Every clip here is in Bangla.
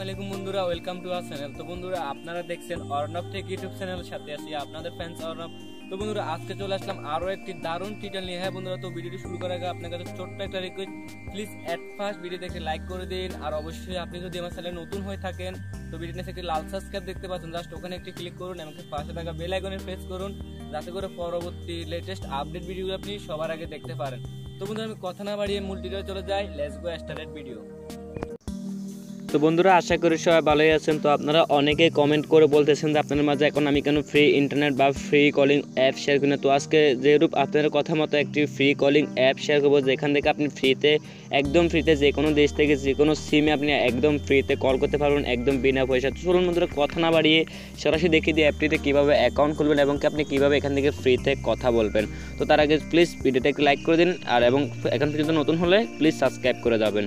আলাইকুম বন্ধুরা, ওয়েলকাম টু আওয়ার চ্যানেল। তো বন্ধুরা, আপনারা দেখছেন অর্ণব টেক ইউটিউব চ্যানেলের সাথে আছি আপনাদের ফ্যান্স অর্ণব। তো বন্ধুরা, আজকে চলে আসলাম আরো একটি দারুণ টিউটোরিয়াল নিয়ে। হ্যাঁ বন্ধুরা, তো ভিডিওটি শুরু করার আগে আপনার কাছে ছোট্ট একটা request, please at first video দেখে লাইক করে দিন। আর অবশ্যই আপনি যদি আমার চ্যানেলে নতুন হয়ে থাকেন তো ভিডিওতে একটি লাল সাবস্ক্রাইব দেখতে পাচ্ছেন, জাস্ট ওখানে একটি ক্লিক করুন এবং পাশে থাকা বেল আইকনে প্রেস করুন, যাতে করে পরবর্তী লেটেস্ট আপডেট ভিডিওগুলো আপনি সবার আগে দেখতে পারেন। তো বন্ধুরা, আমি কথা না বাড়িয়ে মূল ভিডিও চলে যাই। Let's go started video. তো বন্ধুরা, আশা করি সবাই ভালোই আছেন। তো আপনারা অনেকেই কমেন্ট করে বলতেছেন যে আপনাদের মাঝে এখন আমি কেন ফ্রি ইন্টারনেট বা ফ্রি কলিং অ্যাপ শেয়ার করি না। তো আজকে যেরূপ আপনাদের কথা মতো একটি ফ্রি কলিং অ্যাপ শেয়ার করবো, যেখান থেকে আপনি ফ্রিতে, একদম ফ্রিতে যে কোনো দেশ থেকে যে কোনো সিমে আপনি একদম ফ্রিতে কল করতে পারবেন, একদম বিনা পয়সা। তো চলুন বন্ধুরা, কথা না বাড়িয়ে সরাসরি দেখিয়ে দিই অ্যাপটিতে কীভাবে অ্যাকাউন্ট খুলবেন এবং আপনি কীভাবে এখান থেকে ফ্রিতে কথা বলবেন। তো তার আগে প্লিজ ভিডিওটা একটু লাইক করে দিন, আর এবং এখন পর্যন্ত নতুন হলে প্লিজ সাবস্ক্রাইব করে যাবেন।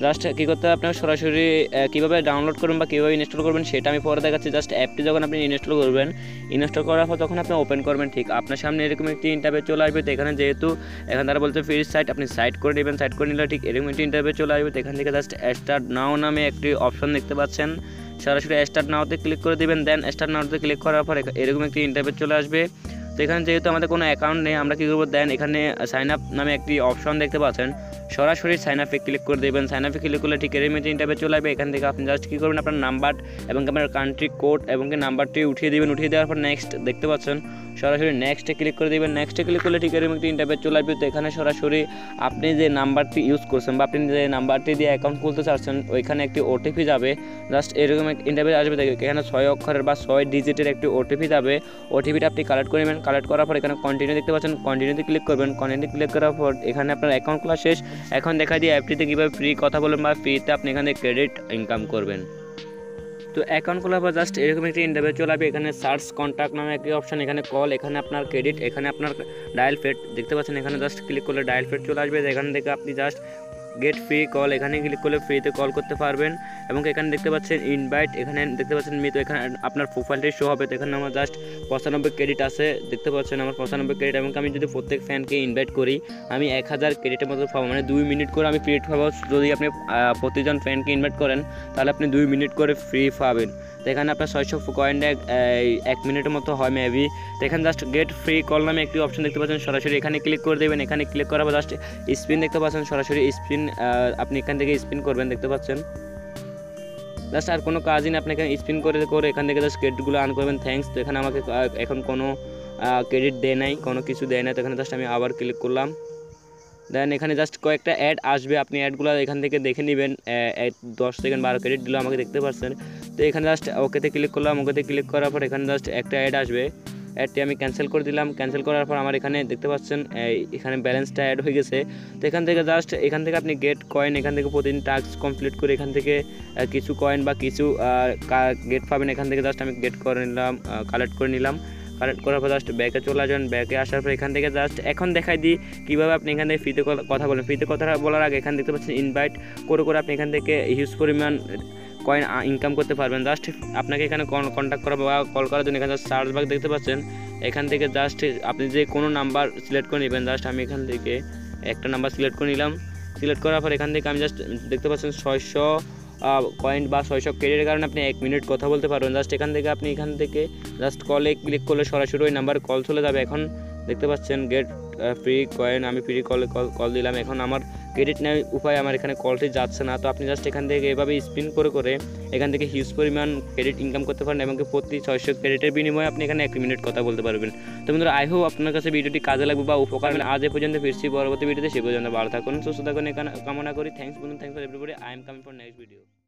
জাস্ট কী করতে হবে, আপনার সরাসরি কীভাবে ডাউনলোড করবেন বা কীভাবে ইনস্টল করবেন সেটা আমি পরে দেখাচ্ছি। জাস্ট অ্যাপটি যখন আপনি ইনস্টল করবেন, ইনস্টল করার পর যখন আপনি ওপেন করবেন, ঠিক আপনার সামনে এরকম একটি ইন্টারভিউ চলে আসবে। তো এখানে যেহেতু এখানে তারা বলছে ফ্রি সাইট, আপনি সাইট করে নেবেন। সাইট করে নিলে ঠিক এরকম একটি ইন্টারভিউ চলে আসবে। তো এখান থেকে জাস্ট স্টার্ট নাও নামে একটি অপশন দেখতে পাচ্ছেন, সরাসরি স্টার্ট নাওতে ক্লিক করে দেবেন। দেন স্টার্ট নাওতে ক্লিক করার পর এরকম একটি ইন্টারভিউ চলে আসবে। তো এখানে যেহেতু আমাদের কোনো অ্যাকাউন্ট নেই, আমরা কী করবো, দেন এখানে সাইন আপ নামে একটি অপশন দেখতে পাচ্ছেন, সরাসরি সাইন আপে ক্লিক করে দেবেন। সাইন আপে ক্লিক করলে ঠিক এরকম ইন্টারভিউ চলে আসবে। এখান থেকে আপনি জাস্ট কী করবেন, আপনার নাম্বার এবং আপনার কান্ট্রি কোড এবং নাম্বারটি উঠিয়ে দেবেন। উঠিয়ে দেওয়ার পর নেক্সট দেখতে পাচ্ছেন, সরাসরি নেক্সটে ক্লিক করে দেবেন। নেক্সটে ক্লিক করলে ঠিক এরকম একটি ইন্টারভিউ চলে আসবে। তো এখানে সরাসরি আপনি যে নাম্বারটি ইউজ করছেন বা আপনি যে নাম্বারটি দিয়ে অ্যাকাউন্ট খুলতে চাচ্ছেন, ওইখানে একটি ওটিপি যাবে। জাস্ট এরকম এক ইন্টারভিউ আসবে। এখানে 6 অক্ষরের বা 6 ডিজিটের একটি ওটিপি যাবে। ওটিপিটা আপনি কালেক্ট করে নেবেন। কালেক্ট করার পর এখানে কন্টিনিউ দেখতে পাচ্ছেন, কন্টিনিউতে ক্লিক করবেন। কন্টিনিউ ক্লিক করার পর এখানে আপনার অ্যাকাউন্ট খোলা শেষ। এখন দেখা দিয়ে অ্যাপটিতে কীভাবে ফ্রি কথা বলবেন বা ফ্রিতে আপনি এখানে ক্রেডিট ইনকাম করবেন। তো অ্যাকাউন্ট খোলার পর জাস্ট এরকম একটি ইন্টারভিউ চলে আসবে। এখানে সার্চ কন্ট্যাক্ট নামে একটি অপশন, এখানে কল, এখানে আপনার ক্রেডিট, এখানে আপনার ডায়াল ফেড দেখতে পাচ্ছেন। এখানে জাস্ট ক্লিক করলে ডায়াল ফেড চলে আসবে। এখান থেকে আপনি জাস্ট গেট ফ্রি কল, এখানে ক্লিক করলে ফ্রিতে কল করতে পারবেন। এবং এখানে দেখতে পাচ্ছেন ইনভাইট, এখানে দেখতে পাচ্ছেন মিত, এখানে আপনার প্রোফাইলটি শো হবে। তো এখানে আমার জাস্ট 95 ক্রেডিট আছে দেখতে পাচ্ছেন, আমার 95 ক্রেডিট। এবং আমি যদি প্রত্যেক ফ্যানকে ইনভাইট করি, আমি 1000 ক্রেডিটের মতো পাবো, মানে 2 মিনিট করে আমি ফ্রি পাবো। যদি আপনি প্রতিজন ফ্যানকে ইনভাইট করেন তাহলে আপনি 2 মিনিট করে ফ্রি পাবেন। তো এখানে আপনার 600 কয়েন 1 মিনিটের মতো হয় মেবি। তো এখানে জাস্ট গেট ফ্রি কল নামে একটি অপশন দেখতে পাচ্ছেন, সরাসরি এখানে ক্লিক করে দেবেন। এখানে ক্লিক করার পর জাস্ট স্পিন দেখতে পাচ্ছেন, সরাসরি স্পিন আপনি এখান থেকে স্পিন করবেন দেখতে পাচ্ছেন। জাস্ট আর কোনো কাজই না, আপনি এখানে স্পিন করে এখান থেকে জাস্ট ক্রেডিটগুলো আর্ন করবেন। থ্যাঙ্কস। তো এখানে আমাকে এখন কোনো ক্রেডিট দেয় নাই, কোনো কিছু দেয় না। তো এখানে জাস্ট আমি আবার ক্লিক করলাম। দেন এখানে জাস্ট কয়েকটা অ্যাড আসবে, আপনি অ্যাডগুলো এখান থেকে দেখে নেবেন। 10 সেকেন্ড 12 ক্রেডিট দিল আমাকে দেখতে পাচ্ছেন। তো এখানে জাস্ট ওকেতে ক্লিক করলাম। ওকেতে ক্লিক করার পর এখানে জাস্ট একটা অ্যাড আসবে, অ্যাডটি আমি ক্যান্সেল করে দিলাম। ক্যান্সেল করার পর আমার এখানে দেখতে পাচ্ছেন এখানে ব্যালেন্সটা অ্যাড হয়ে গেছে। তো এখান থেকে জাস্ট এখান থেকে আপনি গেট কয়েন, এখান থেকে প্রতিদিন টাস্ক কমপ্লিট করে এখান থেকে কিছু কয়েন বা কিছু গেট পাবেন। এখান থেকে জাস্ট আমি গেট করে নিলাম, কালেক্ট করে নিলাম। কালেক্ট করার পর জাস্ট ব্যাকে চলে আসবেন। ব্যাকে আসার পর এখান থেকে জাস্ট এখন দেখাই দিই কীভাবে আপনি এখান থেকে ফ্রিতে কথা বলেন। ফ্রিতে কথা বলার আগে এখানে দেখতে পাচ্ছেন ইনভাইট করে আপনি এখান থেকে হিউজ পরিমাণ কয়েন ইনকাম করতে পারবেন। জাস্ট আপনাকে এখানে কন্ট্যাক্ট করা বা কল করার জন্য এখানে সার্চ বাগ দেখতে পাচ্ছেন, এখান থেকে জাস্ট আপনি যে কোনো নাম্বার সিলেক্ট করে নেবেন। জাস্ট আমি এখান থেকে একটা নাম্বার সিলেক্ট করে নিলাম। সিলেক্ট করার পর এখান থেকে আমি জাস্ট দেখতে পাচ্ছেন 600 কয়েন বা 600 ক্রেডিটের কারণে আপনি 1 মিনিট কথা বলতে পারবেন। জাস্ট এখান থেকে আপনি এখান থেকে জাস্ট কলে ক্লিক করলে সরাসরি ওই নাম্বারে কল চলে যাবে। এখন দেখতে পাচ্ছেন গেট ফ্রি কয়েন, আমি ফ্রি কল দিলাম। এখন আমার ক্রেডিট নেওয়ার উপায়, আমার এখানে কলটি যাচ্ছে না। তো আপনি জাস্ট এখান থেকে এভাবে স্পিন করে এখান থেকে হিউজ পরিমাণ ক্রেডিট ইনকাম করতে পারেন এবং প্রতি 600 ক্রেডিটের বিনিময়ে আপনি এখানে 1 মিনিট কথা বলতে পারবেন। তো বন্ধুরা, আই হোপ আপনার কাছে ভিডিওটি কাজে লাগবে বা উপকার। আজ এ পর্যন্ত ফিরছি পরবর্তী ভিডিওতে, সে পর্যন্ত ভালো থাকুন, সুস্থ থাকুন, কামনা করি। থ্যাংকস বন্ধু, thanks for everybody. I am coming for next video.